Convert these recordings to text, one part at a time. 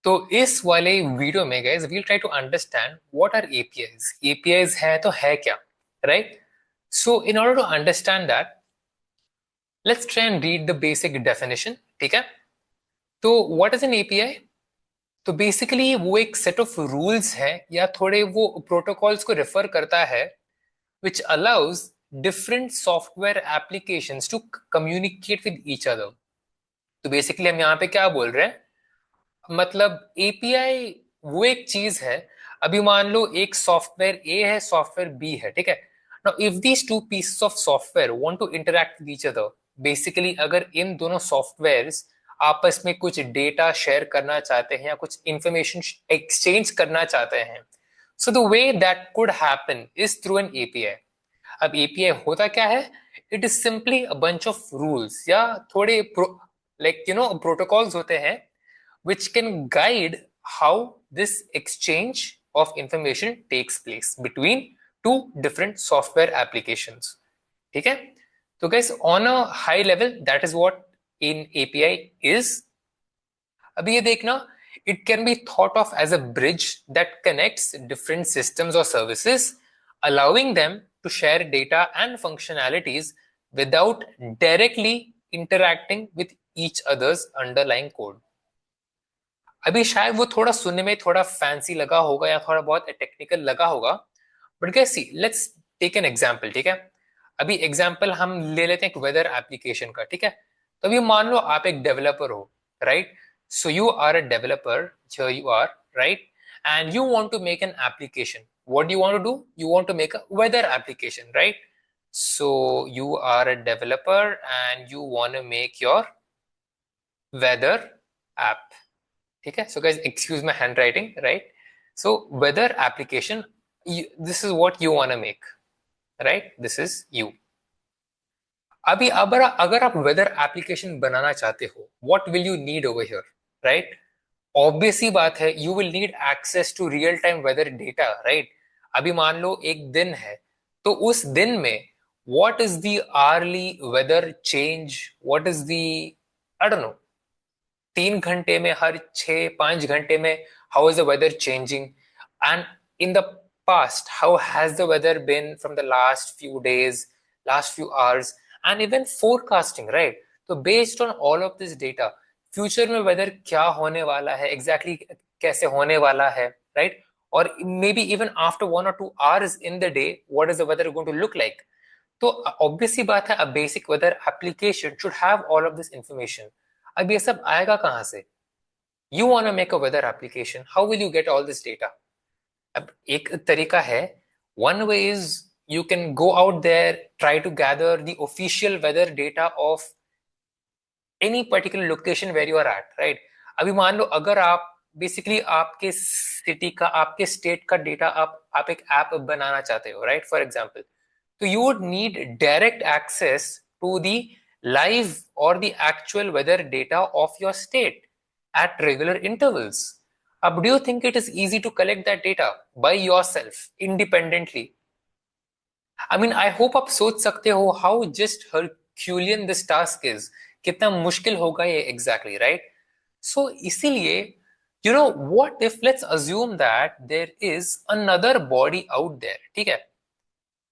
तो इस वाले वीडियो में guys we'll try to understand what are APIs. APIs है तो है क्या, right? So in order to understand that, let's try and read the basic definition. ठीक है, तो व्हाट इज एन एपीआई? तो बेसिकली वो एक सेट ऑफ रूल्स है या थोड़े वो प्रोटोकॉल्स को रेफर करता है which allows different software applications to communicate with each other। तो बेसिकली हम यहाँ पे क्या बोल रहे हैं, मतलब एपीआई वो एक चीज है। अभी मान लो एक सॉफ्टवेयर ए है, सॉफ्टवेयर बी है, ठीक है। Now if these two pieces of software want to interact with each other, basically अगर इन दोनों सॉफ्टवेयर्स आपस में कुछ डेटा शेयर करना चाहते हैं या कुछ इंफॉर्मेशन एक्सचेंज करना चाहते हैं, so the way that could happen is through an API. अब एपीआई होता क्या है? It is simply a bunch of rules या थोड़े प्रोटोकॉल्स होते हैं which can guide how this exchange of information takes place between two different software applications। ठीक है, तो guys on a high level that is what in API is। अभी ये देखना, it can be thought of as a bridge that connects different systems or services, allowing them to share data and functionalities without directly interacting with each other's underlying code। अभी शायद वो थोड़ा सुनने में थोड़ा फैंसी लगा होगा या थोड़ा बहुत टेक्निकल लगा होगा, but guys see let's take an example. ठीक है, अभी एग्जांपल हम ले लेते हैं एक वेदर एप्लीकेशन का। ठीक है, तो अभी मान लो आप एक डेवलपर हो, right? So you are a developer, here you are, right? And you want to make an application. What do you want to do? You want to make a weather application, right? So you are a developer and you want to make your weather app. ठीक है, so guys excuse my handwriting, right? So weather application, this is what you want to make, right? This is you। अभी अगर आप weather application बनाना चाहते हो, what will you need over here, right? Obvious ही बात है, you will need access to real time weather data, right? अभी मान लो एक दिन है, तो उस दिन में what is the hourly weather change, what is the, I don't know, 3 घंटे में, हर 6-5 घंटे में how is the weather changing, and in the past how has the weather been from the last few days, last few hours, and even forecasting, right? तो based on all of this data, future में weather क्या होने वाला है, exactly कैसे होने वाला है, राइट? और maybe even after 1 or 2 hours in the day, what is the weather going to look like. तो ऑब्वियस सी बात है, a basic weather application should have all of this information. अब ये सब आएगा कहां से? You want to make a weather application, how will you get all this data? अब एक तरीका है, one way is you can go out there, try to gather the official weather data of any particular location where you are at, right? अभी मान लो अगर आप basically आपके city का, आपके स्टेट का डेटा आप एक ऐप बनाना चाहते हो, राइट? फॉर एग्जांपल, तो you would need direct access to the live or the actual weather data of your state at regular intervals। अब do you think it is easy to collect that data by yourself independently? I mean, I hope आप सोच सकते हो how just herculean this task is, कितना मुश्किल होगा ये exactly, right? सो इसीलिए you know what if let's assume that there is another body out there, ठीक है?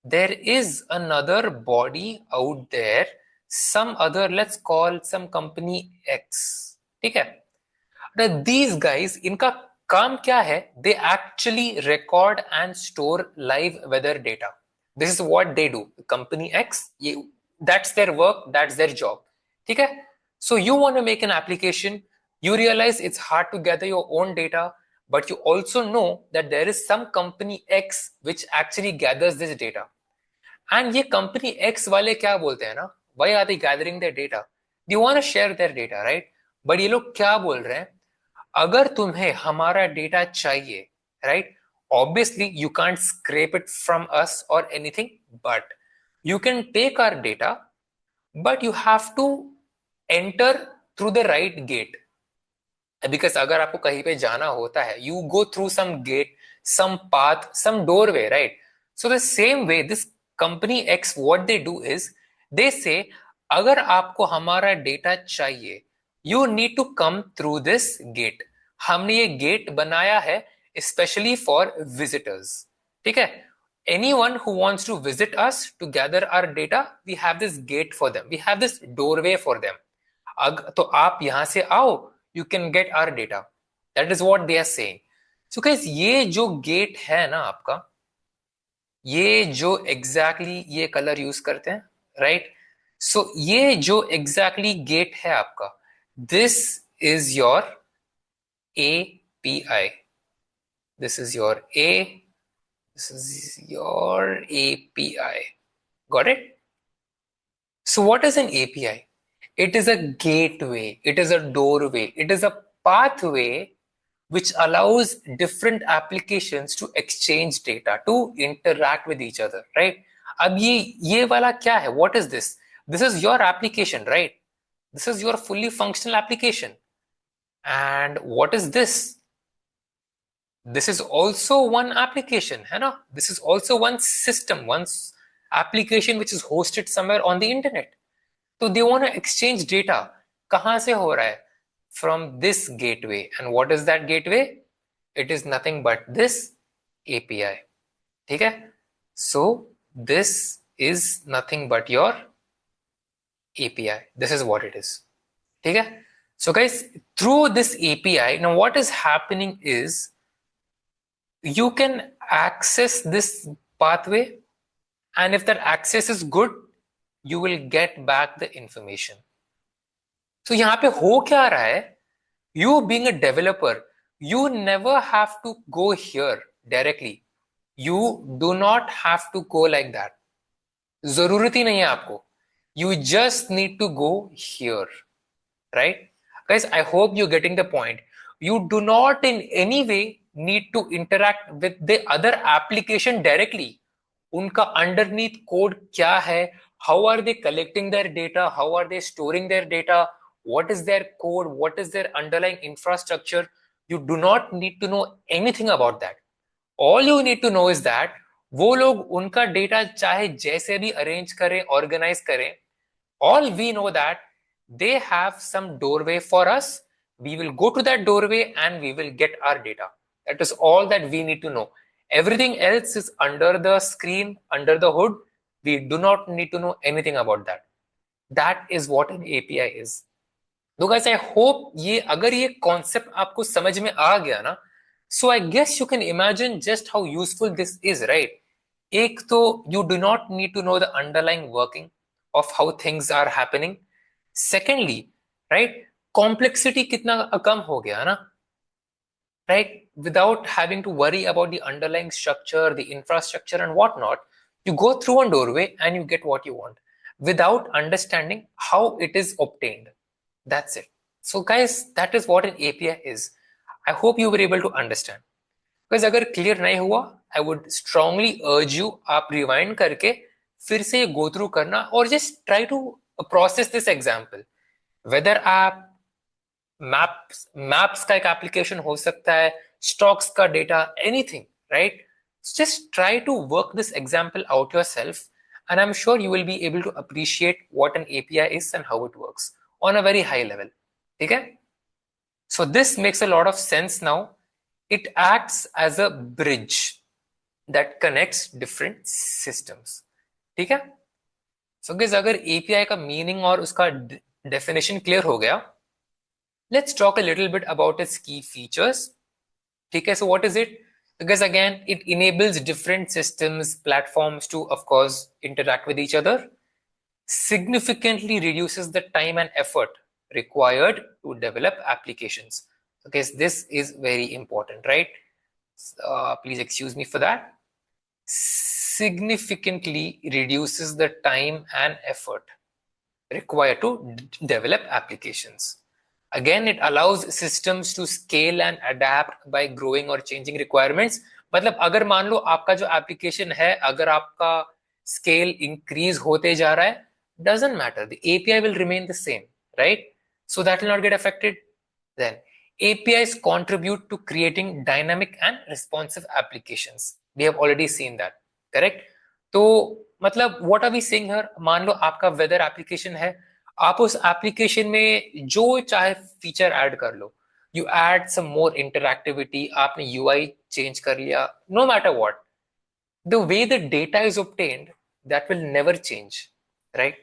There is another body out there, some other, let's call some company X, ठीक है? Now these guys, इनका काम क्या है? They actually record and store live weather data। This is what they do। Company X, that's their work, that's their job, ठीक है? So you want to make an application, you realize it's hard to gather your own data, but you also know that there is some company X which actually gathers this data। And ये company X वाले क्या बोलते हैं ना, why are they gathering their data? They want to share their data, right? But ये लोग क्या बोल रहे हैं, अगर तुम्हें हमारा डेटा चाहिए, right, obviously you can't scrape it from us और anything, but you can take our data, but you have to enter through the right gate. Because अगर आपको कहीं पे जाना होता है, you go through some gate, some path, some doorway, right? So the same way this company X, what they do is they say, अगर आपको हमारा डेटा चाहिए, you need to come through this gate. हमने ये gate बनाया है specially for visitors, ठीक है। Anyone who wants to visit us to gather our data, we have this gate for them, we have this doorway for them. तो आप यहां से आओ, you can get our data. That is what they are saying. So guys, ये जो gate है ना आपका, ये जो एग्जैक्टली ये कलर यूज करते हैं, राइट। सो ये जो एग्जैक्टली गेट है आपका, this is your API. This is your this is your API. Got it? So what is an API? It is a gateway, it is a doorway, it is a pathway which allows different applications to exchange data, to interact with each other, right? अब ये वाला क्या है? What is this? This is your application, right? This is your fully functional application. And what is this? This is also one application, है ना? This is also one system, one application which is hosted somewhere on the internet. So they want to exchange data. कहाँ से हो रहा है? From this gateway. And what is that gateway? It is nothing but this API. ठीक है? So this is nothing but your API. This is what it is. ठीक है? So guys, through this API, now what is happening is you can access this pathway, and if that access is good, you will get back the information. So यहाँ पे हो क्या रहा है? You being a developer, you never have to go here directly. You do not have to go like that. जरूरत ही नहीं है आपको. You just need to go here, right? Guys, I hope you're getting the point. You do not in any way need to interact with the other application directly. उनका underneath code क्या है? How are they collecting their data? How are they storing their data? What is their code? What is their underlying infrastructure? You do not need to know anything about that. All you need to know is that वो लोग उनका data चाहे जैसे भी arrange करें, organise करें, all we know that they have some doorway for us. We will go to that doorway and we will get our data. That is all that we need to know. Everything else is under the screen, under the hood. We do not need to know anything about that. That is what an API is. तो guys, I hope ये अगर ये concept आपको समझ में आ गया ना, so I guess you can imagine just how useful this is, right? एक तो you do not need to know the underlying working of how things are happening. Secondly, right, complexity कितना कम हो गया ना, right? Without having to worry about the underlying structure, the infrastructure and whatnot, you go through one doorway and you get what you want without understanding how it is obtained. That's it. So guys, that is what an API is. I hope you were able to understand. Because अगर clear नहीं हुआ, I would strongly urge you आप rewind करके फिर से go through करना और just try to process this example. Whether आप maps का एक application हो सकता है, stocks का data, anything, right? So just try to work this example out yourself, and I'm sure you will be able to appreciate what an API is and how it works on a very high level. Okay? So this makes a lot of sense now. It acts as a bridge that connects different systems. ठीक है? So guys, अगर API का meaning और उसका definition clear हो गया, let's talk a little bit about its key features. ठीक है? So what is it? Because again, it enables different systems, platforms to, of course, interact with each other, significantly reduces the time and effort required to develop applications. Okay, so this is very important, right? Please excuse me for that. Significantly reduces the time and effort required to develop applications. Again, it allows systems to scale and adapt by growing or changing requirements. मतलब अगर मान लो आपका जो application है, अगर आपका scale increase होते जा रहा है, doesn't matter. The API will remain the same, right? So that will not get affected. Then APIs contribute to creating dynamic and responsive applications. We have already seen that, correct? तो मतलब what are we saying here? मान लो आपका weather application है, आप उस application में जो चाहे feature add कर लो. you add some more interactivity, आपने UI change कर लिया, no matter what, the way the data is obtained, that will never change, right?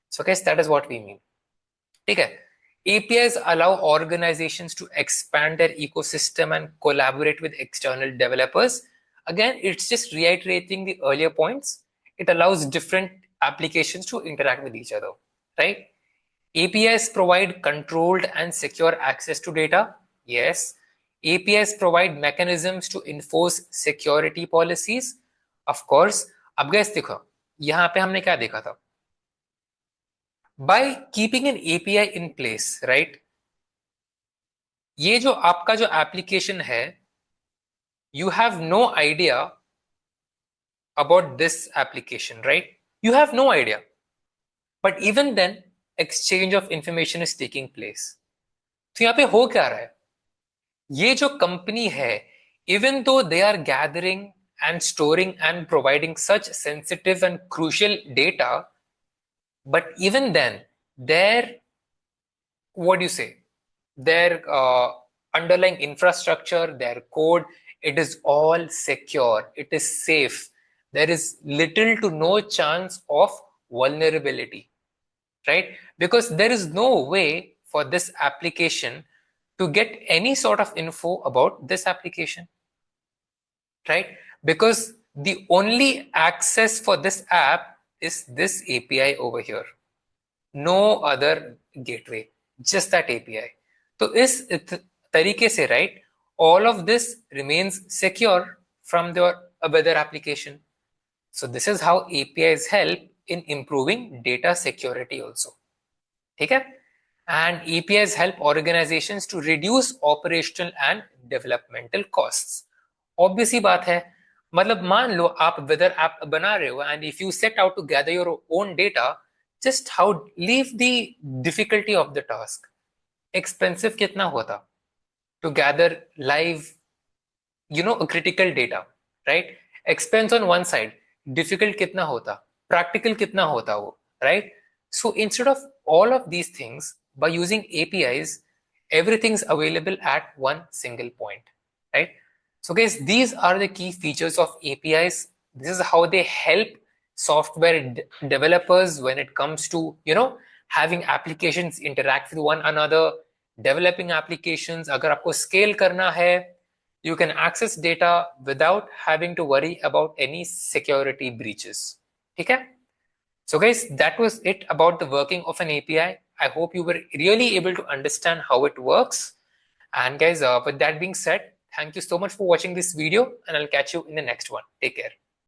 So guys, that is what we mean. ठीक है? APIs allow organizations to expand their ecosystem and collaborate with external developers. Again, it's just reiterating the earlier points. It allows different applications to interact with each other, right? APIs provide controlled and secure access to data. Yes. APIs provide mechanisms to enforce security policies. Of course. अब guys देखो, यहाँ पे हमने क्या देखा था? By keeping an API in place, right? ये जो आपका जो एप्लीकेशन है, you have no idea about this application, right? You have no idea. But even then, exchange of information is taking place. तो यहाँ पे हो क्या रहा है? ये जो कंपनी है, even though they are gathering and storing and providing such sensitive and crucial data, but even then, their, what do you say, their underlying infrastructure, their code, it is all secure, it is safe. There is little to no chance of vulnerability, right? Because there is no way for this application to get any sort of info about this application, right? Because the only access for this app is this API over here. No other gateway, just that API. So इस तरीके से, right, all of this remains secure from the other application. So this is how APIs help in improving data security also. ठीक है? And APIs help organizations to reduce operational and developmental costs. Obvious ही बात है, मतलब मान लो आप weather app बना रहे हो and if you set out to gather your own data, just how leave the difficulty of the task. Expensive कितना होता to gather live, critical data, right? Expense on one side, difficult कितना होता, practical कितना होता वो, right? So instead of all of these things, by using APIs, everything's available at one single point, right? So guys, these are the key features of APIs. This is how they help software developers when it comes to, having applications interact with one another, developing applications. अगर आपको scale करना है, you can access data without having to worry about any security breaches. ठीक है? So guys, that was it about the working of an API. I hope you were really able to understand how it works. And guys, with that being said, thank you so much for watching this video and I'll catch you in the next one. Take care.